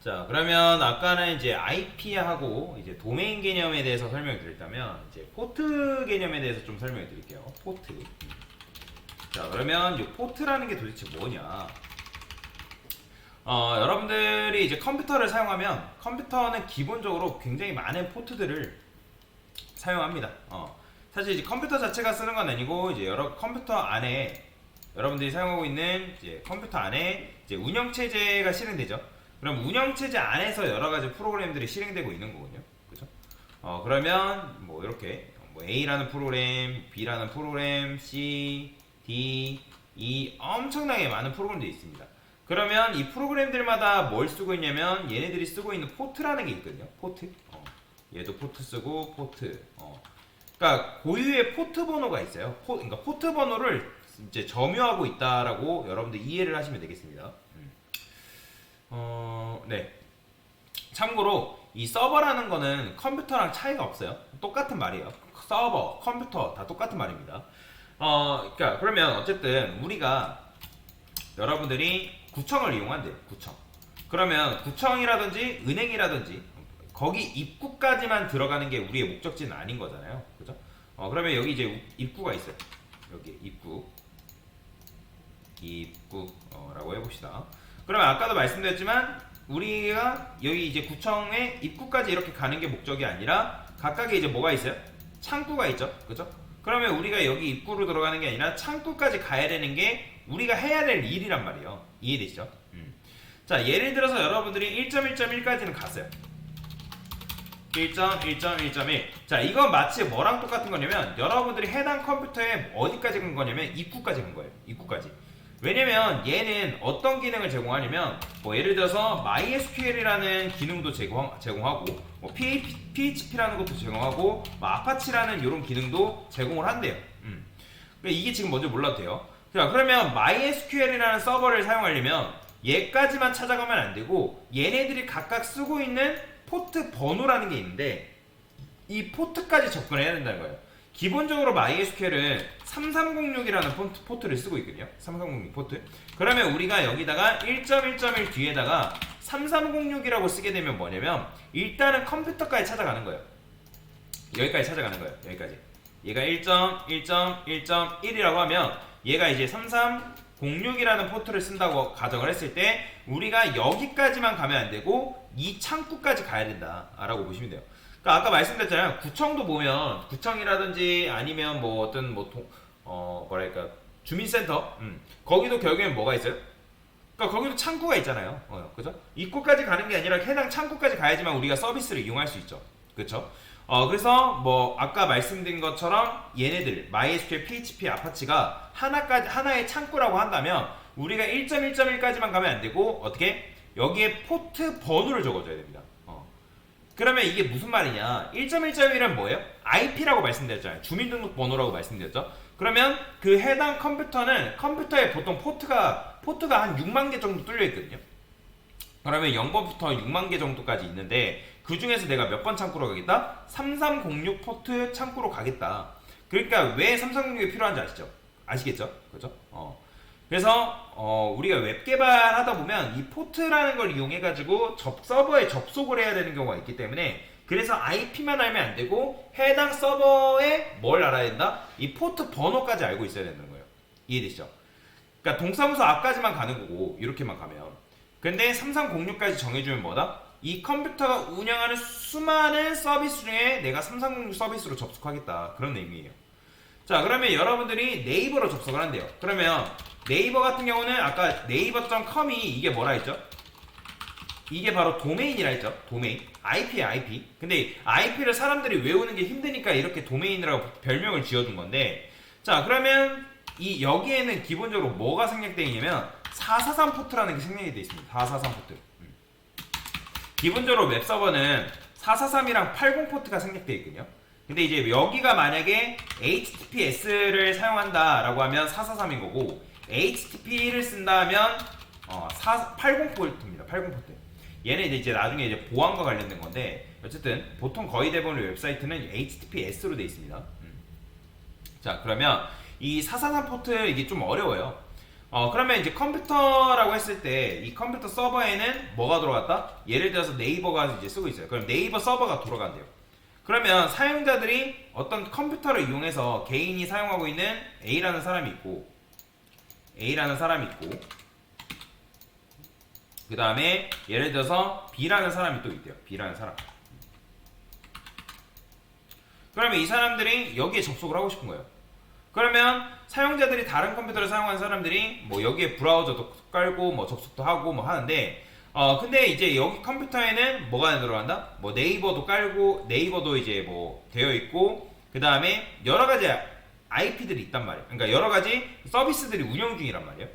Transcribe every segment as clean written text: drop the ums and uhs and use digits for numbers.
자, 그러면 아까는 이제 IP하고 이제 도메인 개념에 대해서 설명을 드렸다면 이제 포트 개념에 대해서 좀 설명을 드릴게요. 포트. 자, 그러면 이 포트라는 게 도대체 뭐냐? 여러분들이 이제 컴퓨터를 사용하면 컴퓨터는 기본적으로 굉장히 많은 포트들을 사용합니다. 사실 이제 컴퓨터 자체가 쓰는 건 아니고 이제 여러 컴퓨터 안에 여러분들이 사용하고 있는 이제 컴퓨터 안에 이제 운영체제가 실행되죠. 그럼 운영체제 안에서 여러 가지 프로그램들이 실행되고 있는 거군요. 그죠? 그러면 뭐 이렇게 뭐 A라는 프로그램, B라는 프로그램, C, D, E 엄청나게 많은 프로그램들이 있습니다. 그러면 이 프로그램들마다 뭘 쓰고 있냐면 얘네들이 쓰고 있는 포트라는 게 있거든요. 포트. 얘도 포트 쓰고 포트. 그러니까 고유의 포트 번호가 있어요. 그러니까 포트 번호를 이제 점유하고 있다라고 여러분들 이해를 하시면 되겠습니다. 네. 참고로 이 서버라는 거는 컴퓨터랑 차이가 없어요. 똑같은 말이에요. 서버, 컴퓨터 다 똑같은 말입니다. 그러니까 그러면 어쨌든 우리가 여러분들이 구청을 이용한대요. 구청. 그러면 구청이라든지 은행이라든지 거기 입구까지만 들어가는 게 우리의 목적지는 아닌 거잖아요. 그죠? 그러면 여기 이제 입구가 있어요. 여기 입구라고 해봅시다. 그러면 아까도 말씀드렸지만 우리가 여기 이제 구청의 입구까지 이렇게 가는 게 목적이 아니라 각각의 이제 뭐가 있어요? 창구가 있죠. 그죠? 그러면 우리가 여기 입구로 들어가는 게 아니라 창구까지 가야 되는 게 우리가 해야 될 일이란 말이에요. 이해되시죠? 자, 예를 들어서 여러분들이 1.1.1까지는 갔어요. 1.1.1.1. 자, 이건 마치 뭐랑 똑같은 거냐면 여러분들이 해당 컴퓨터에 어디까지 간 거냐면 입구까지 간 거예요. 입구까지. 왜냐면 얘는 어떤 기능을 제공하냐면 뭐 예를 들어서 MySQL이라는 기능도 제공하고 뭐 PHP라는 것도 제공하고 뭐 아파치라는 이런 기능도 제공을 한대요. 그러니까 이게 지금 먼저 몰라도 돼요. 자, 그러면 MySQL이라는 서버를 사용하려면 얘까지만 찾아가면 안 되고 얘네들이 각각 쓰고 있는 포트 번호라는 게 있는데 이 포트까지 접근해야 된다는 거예요. 기본적으로 MySQL은 3306이라는 포트를 쓰고 있거든요. 3306 포트. 그러면 우리가 여기다가 1.1.1 뒤에다가 3306이라고 쓰게 되면 뭐냐면 일단은 컴퓨터까지 찾아가는 거예요. 여기까지 찾아가는 거예요. 여기까지. 얘가 1.1.1.1이라고 하면 얘가 이제 3306이라는 포트를 쓴다고 가정을 했을 때 우리가 여기까지만 가면 안 되고 이 창구까지 가야 된다라고 보시면 돼요. 그러니까 아까 말씀드렸잖아요. 구청도 보면 구청이라든지 아니면 뭐 어떤 뭐랄까 주민센터 거기도 결국엔 뭐가 있어요? 그러니까 거기도 창구가 있잖아요. 그죠? 입구까지 가는 게 아니라 해당 창구까지 가야지만 우리가 서비스를 이용할 수 있죠. 그렇죠? 그래서 뭐 아까 말씀드린 것처럼 얘네들 MySQL, PHP, 아파치가 하나의 창구라고 한다면 우리가 1.1.1까지만 가면 안 되고 어떻게 여기에 포트 번호를 적어줘야 됩니다. 그러면 이게 무슨 말이냐? 1.1.1은 뭐예요? IP라고 말씀드렸잖아요. 주민등록번호라고 말씀드렸죠. 그러면 그 해당 컴퓨터는 컴퓨터에 보통 포트가 한 6만 개 정도 뚫려 있거든요. 그러면 0번부터 6만 개 정도까지 있는데 그 중에서 내가 몇 번 창구로 가겠다? 3306 포트 창구로 가겠다. 그러니까 왜 3306이 필요한지 아시죠? 아시겠죠? 그죠? 그래서 우리가 웹 개발하다 보면 이 포트라는 걸 이용해 가지고 서버에 접속을 해야 되는 경우가 있기 때문에 그래서 IP만 알면 안 되고 해당 서버에 뭘 알아야 된다? 이 포트 번호까지 알고 있어야 되는 거예요. 이해되시죠? 그러니까 동사무소 앞까지만 가는 거고 이렇게만 가면 근데 3306까지 정해주면 뭐다? 이 컴퓨터가 운영하는 수많은 서비스 중에 내가 3306 서비스로 접속하겠다 그런 의미예요. 자, 그러면 여러분들이 네이버로 접속을 한대요. 그러면 네이버 같은 경우는 아까 네이버.com이 이게 뭐라 했죠? 이게 바로 도메인이라 했죠. 도메인. IP야, IP. 근데 IP를 사람들이 외우는 게 힘드니까 이렇게 도메인이라고 별명을 지어준 건데 자, 그러면 여기에는 기본적으로 뭐가 생략되어 있냐면 443 포트라는 게 생략이 되어 있습니다. 443 포트. 기본적으로 웹서버는 443이랑 80 포트가 생략되어 있거든요. 근데 이제 여기가 만약에 HTTPS를 사용한다라고 하면 443인 거고 HTTP를 쓴다 하면 80 포트입니다. 80 포트. 얘는 이제 나중에 이제 보안과 관련된 건데 어쨌든 보통 거의 대부분의 웹사이트는 HTTPS로 되어 있습니다. 자, 그러면 이 443 포트 이게 좀 어려워요. 그러면 이제 컴퓨터라고 했을 때 이 컴퓨터 서버에는 뭐가 들어갔다? 예를 들어서 네이버가 이제 쓰고 있어요. 그럼 네이버 서버가 돌아간대요. 그러면 사용자들이 어떤 컴퓨터를 이용해서 개인이 사용하고 있는 A라는 사람이 있고 그 다음에 예를 들어서 B라는 사람이 또 있대요. B라는 사람. 그러면 이 사람들이 여기에 접속을 하고 싶은 거예요. 그러면 사용자들이 다른 컴퓨터를 사용하는 사람들이 뭐 여기에 브라우저도 깔고 뭐 접속도 하고 뭐 하는데 근데 이제 여기 컴퓨터에는 뭐가 들어간다? 뭐 네이버도 깔고 네이버도 이제 뭐 되어 있고 그 다음에 여러 가지 IP들이 있단 말이에요. 그러니까 여러 가지 서비스들이 운영 중이란 말이에요.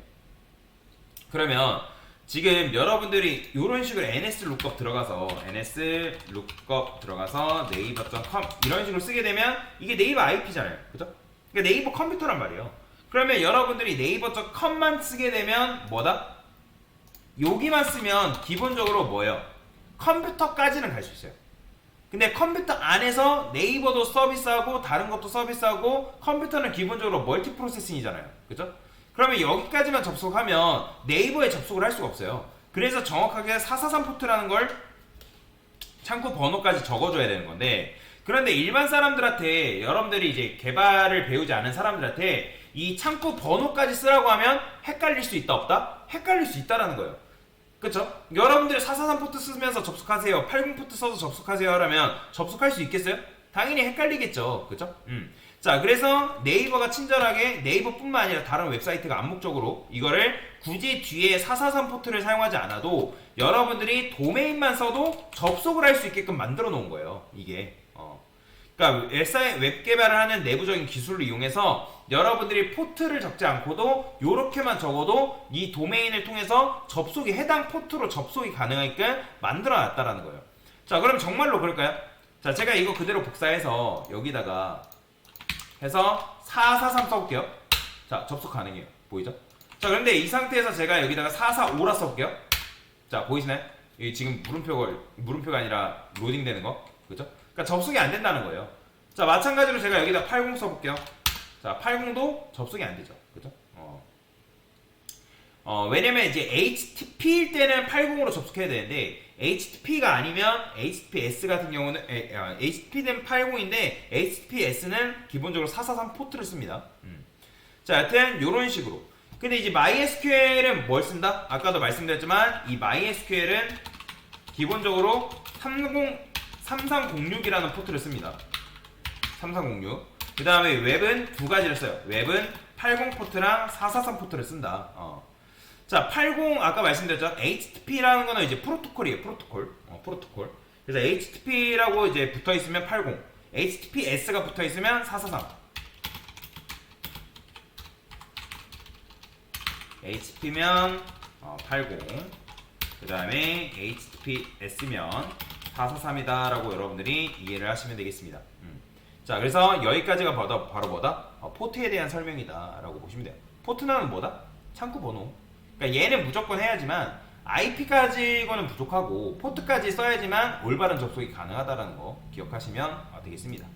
그러면 지금 여러분들이 이런 식으로 NS 룩업 들어가서 네이버.com 이런 식으로 쓰게 되면 이게 네이버 IP잖아요. 그죠? 그러니까 네이버 컴퓨터란 말이에요. 그러면 여러분들이 네이버.com만 쓰게 되면 뭐다? 여기만 쓰면 기본적으로 뭐예요? 컴퓨터까지는 갈 수 있어요. 근데 컴퓨터 안에서 네이버도 서비스하고 다른 것도 서비스하고 컴퓨터는 기본적으로 멀티 프로세싱이잖아요. 그죠? 그러면 여기까지만 접속하면 네이버에 접속을 할 수가 없어요. 그래서 정확하게 443 포트라는 걸 창구 번호까지 적어줘야 되는 건데 그런데 일반 사람들한테 여러분들이 이제 개발을 배우지 않은 사람들한테 이 창구 번호까지 쓰라고 하면 헷갈릴 수 있다 없다? 헷갈릴 수 있다라는 거예요. 그쵸? 여러분들 443 포트 쓰면서 접속하세요. 80 포트 써서 접속하세요 하면 접속할 수 있겠어요? 당연히 헷갈리겠죠. 그쵸? 자, 그래서 네이버가 친절하게 네이버뿐만 아니라 다른 웹사이트가 암묵적으로 이거를 굳이 뒤에 443 포트를 사용하지 않아도 여러분들이 도메인만 써도 접속을 할 수 있게끔 만들어 놓은 거예요. 이게. 그러니까 웹 개발을 하는 내부적인 기술을 이용해서 여러분들이 포트를 적지 않고도 이렇게만 적어도 이 도메인을 통해서 접속이 해당 포트로 접속이 가능하게끔 만들어 놨다라는 거예요. 자, 그럼 정말로 그럴까요? 자, 제가 이거 그대로 복사해서 여기다가 해서 443 써볼게요. 자, 접속 가능해요. 보이죠? 자, 그런데 이 상태에서 제가 여기다가 445라 써볼게요. 자, 보이시나요? 이 지금 물음표가 아니라 로딩 되는 거. 그죠? 그러니까 접속이 안 된다는 거예요. 자, 마찬가지로 제가 여기다 80 써볼게요. 자, 80도 접속이 안 되죠. 그죠? 왜냐면 이제 HTTP일 때는 80으로 접속해야 되는데 HTTP가 아니면 HTTPS 같은 경우는 HTTP는 80인데 HTTPS는 기본적으로 443 포트를 씁니다. 자, 여튼 이런 식으로. 근데 이제 MySQL은 뭘 쓴다? 아까도 말씀드렸지만 이 MySQL은 기본적으로 3306이라는 포트를 씁니다. 3306. 그 다음에 웹은 두 가지를 써요. 웹은 80 포트랑 443 포트를 쓴다. 자, 80 아까 말씀드렸죠. HTTP라는 거는 이제 프로토콜이에요. 프로토콜. 그래서 HTTP라고 이제 붙어 있으면 80, HTTPS가 붙어 있으면 443. HTTP면 80. 그 다음에 HTTPS면 443이다라고 여러분들이 이해를 하시면 되겠습니다. 자, 그래서 여기까지가 바로 뭐다? 포트에 대한 설명이다라고 보시면 돼요. 포트는 뭐다? 창구 번호. 그러니까 얘는 무조건 해야지만 IP까지는 부족하고 포트까지 써야지만 올바른 접속이 가능하다는 거 기억하시면 되겠습니다.